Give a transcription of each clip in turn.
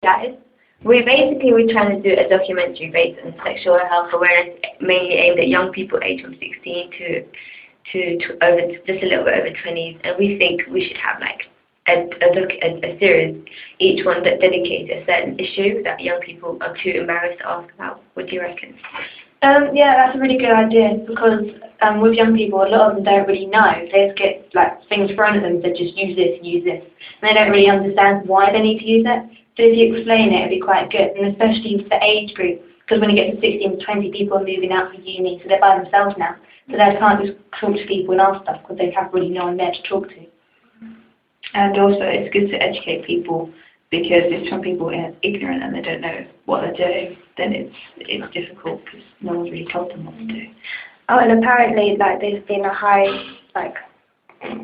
Guys, we're trying to do a documentary based on sexual health awareness, mainly aimed at young people aged from 16 to over just a little bit over 20s, and we think we should have like a series, each one that dedicates a certain issue that young people are too embarrassed to ask about. What do you reckon? Yeah, that's a really good idea because with young people, a lot of them don't really know. They just get like things thrown at them that just use this, and they don't really understand why they need to use it. So if you explain it, it'd be quite good, and especially for the age group, because when you get to 16 to 20, people are moving out for uni, so they're by themselves now. So they can't just talk to people and ask stuff because they have really no one there to talk to. And also, it's good to educate people, because if some people are ignorant and they don't know what they're doing, then it's difficult because no one's really told them what to do. Oh, and apparently, like, there's been a high, like,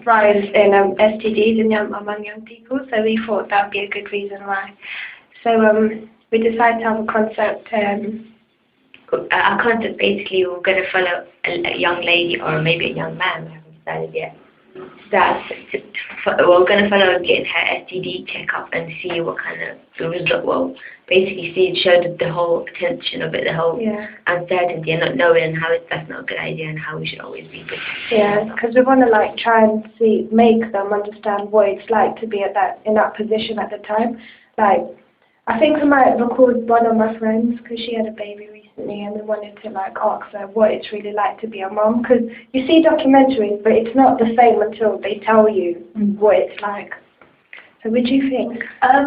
rise in STDs among young people, so we thought that would be a good reason why. So we decided to have a concept. Our concept basically, we're going to follow a young lady or maybe a young man. We haven't decided yet. We're going to follow getting her STD checkup and see what kind of the result. Well, basically show the whole tension of it, the whole uncertainty and not knowing how that's not a good idea and how we should always be protected. Yeah, because we want to like try and make them understand what it's like to be in that position at the time. Like, I think I might record one of my friends because she had a baby recently, and we wanted to like ask her what it's really like to be a mom. Because you see documentaries, but it's not the same until they tell you what it's like. So what do you think?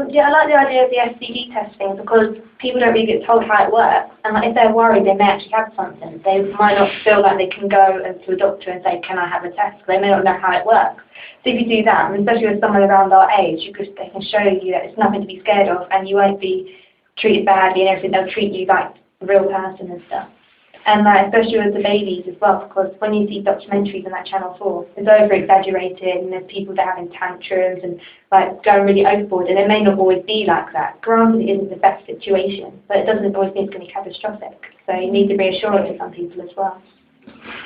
Yeah, I like the idea of the STD testing because people don't really get told how it works, and like, if they're worried they may actually have something, they might not feel like they can go to a doctor and say, "Can I have a test?" Because they may not know how it works. So if you do that, and especially with someone around our age, they can show you that it's nothing to be scared of, and you won't be treated badly and everything. They'll treat you like a real person and stuff. And like, especially with the babies as well, because when you see documentaries on that Channel 4, it's over-exaggerated, and there's people that are having tantrums and like going really overboard, and it may not always be like that. Granted, it isn't the best situation, but it doesn't always mean it's going to be catastrophic. So you need to reassure it to some people as well.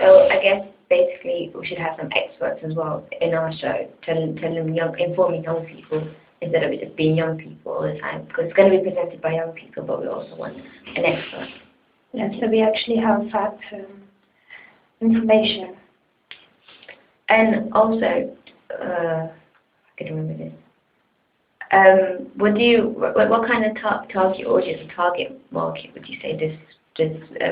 So I guess basically we should have some experts as well in our show, informing young people instead of it just being young people all the time, because it's going to be presented by young people, but we also want an expert. Yeah, so we actually have that information. And also, I can remember this. What kind of target audience, target market would you say this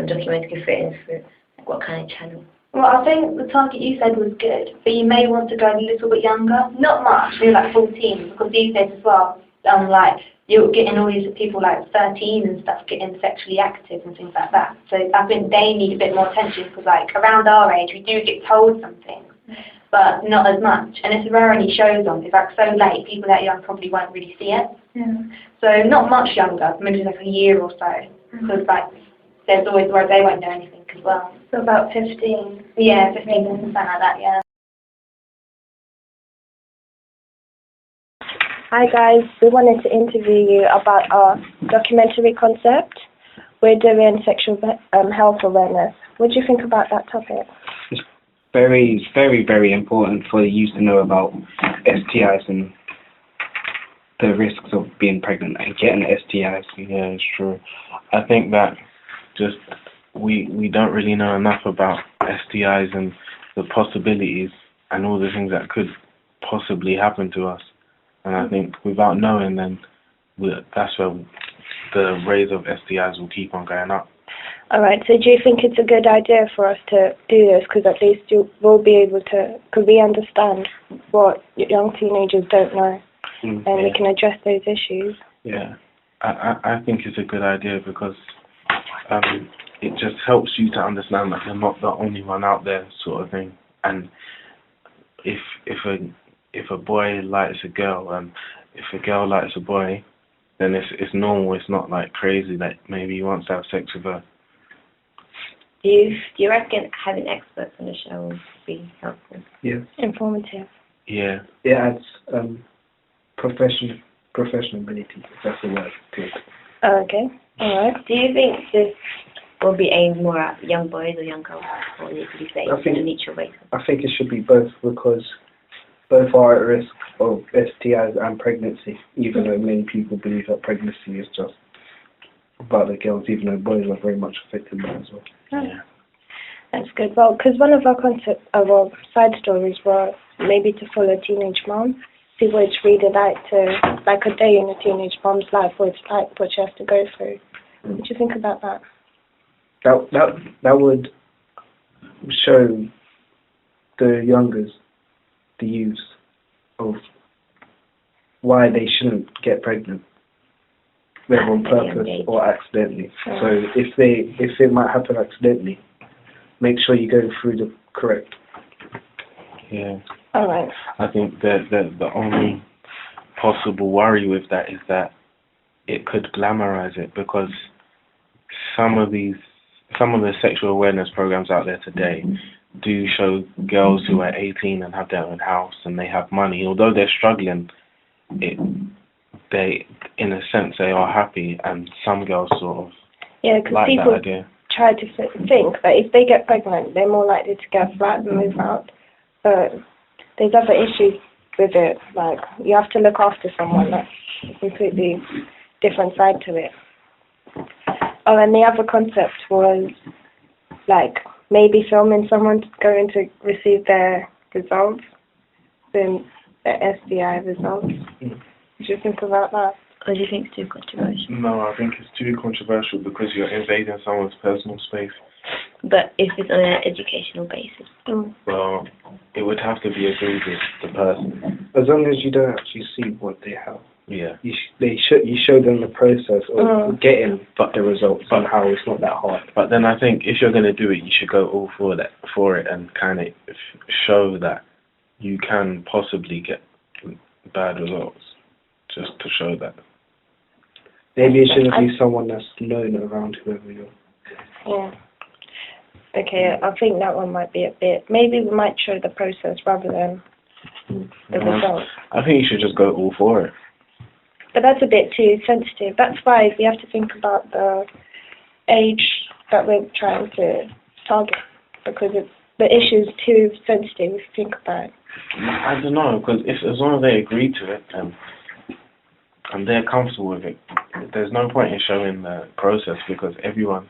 documentary could fit in for? Like what kind of channel? Well, I think the target you said was good, but you may want to go a little bit younger. Not much, maybe like 14, because these days as well, like, you're getting all these people like 13 and stuff getting sexually active and things like that. So I think they need a bit more attention because like around our age we do get told some things, but not as much. And it's rare any shows on. It's like so late, people that young probably won't really see it. Yeah. So not much younger, maybe like a year or so, because like there's always where they won't know anything as well. So about 15. Yeah, 15, something like that, yeah. Hi guys, we wanted to interview you about our documentary concept. We're doing sexual health awareness. What do you think about that topic? It's very, very, very important for the youth to know about STIs and the risks of being pregnant and getting STIs. Yeah, it's true. I think that just we don't really know enough about STIs and the possibilities and all the things that could possibly happen to us. And I think without knowing, then that's where the rate of STIs will keep on going up. All right, so do you think it's a good idea for us to do this? Because at least you will be able to, because we understand what young teenagers don't know, and we can address those issues. Yeah, I think it's a good idea because it just helps you to understand that you're not the only one out there, sort of thing. And if a boy likes a girl and if a girl likes a boy, then it's normal. It's not like crazy that maybe he wants to have sex with her. Do you reckon having experts on the show would be helpful? Yeah. Informative. Yeah. It adds professionality, if that's the word to it. Okay. All right. Do you think this will be aimed more at young boys or young girls, or it could be safe on a mutual basis? I think it should be both because both are at risk of STIs and pregnancy, even though many people believe that pregnancy is just about the girls, even though boys are very much affected by it as well. Yeah. That's good. Well, because one of our side stories were maybe to follow a teenage mom, see what it's really like to, like a day in a teenage mom's life, what it's like, what she has to go through. What do you think about that? That would show the youngers, the youths, of why they shouldn't get pregnant, whether on purpose or accidentally. So if it might happen accidentally, make sure you go through the correct. Yeah. All right. I think that the only possible worry with that is that it could glamorize it, because some of the sexual awareness programs out there today do show girls who are 18 and have their own house and they have money. Although they're struggling, they, in a sense, they are happy, and some girls sort of like that idea. Try to think that if they get pregnant, they're more likely to get a flat and move out. But there's other issues with it, like you have to look after someone. That's a completely different side to it. Oh, and the other concept was like maybe filming someone going to receive their results, their STI results. What do you think about that? Or do you think it's too controversial? No, I think it's too controversial because you're invading someone's personal space. But if it's on an educational basis? Well, it would have to be agreed with the person. As long as you don't actually see what they have. Yeah. You show them the process of getting the results and how it's not that hard. But then I think if you're going to do it, you should go all for it and kind of show that you can possibly get bad results, just to show that. Maybe it shouldn't be someone that's known around whoever you're. Yeah. Okay, I think that one might be a bit. Maybe we might show the process rather than the results. I think you should just go all for it. But that's a bit too sensitive. That's why we have to think about the age that we're trying to target, because the issue is too sensitive if you think about it. I don't know, because as long as they agree to it and they're comfortable with it, there's no point in showing the process, because everyone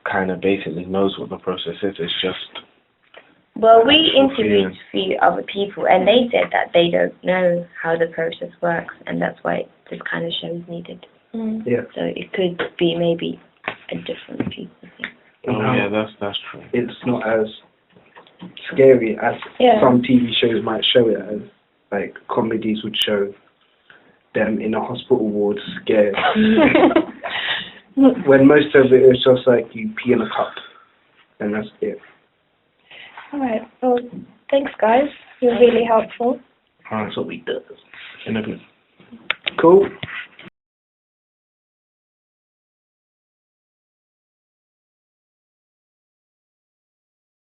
kind of basically knows what the process is. It's just... Well, we interviewed a few other people, and they said that they don't know how the process works, and that's why this kind of show is needed. Yeah. So it could be maybe a different people thing. Oh, yeah, that's true. It's not as scary as some TV shows might show it as. Like, comedies would show them in a hospital ward scared. When most of it is just like you pee in a cup, and that's it. All right. Well, thanks, guys. You're really helpful. That's what we do. In a bit. Cool.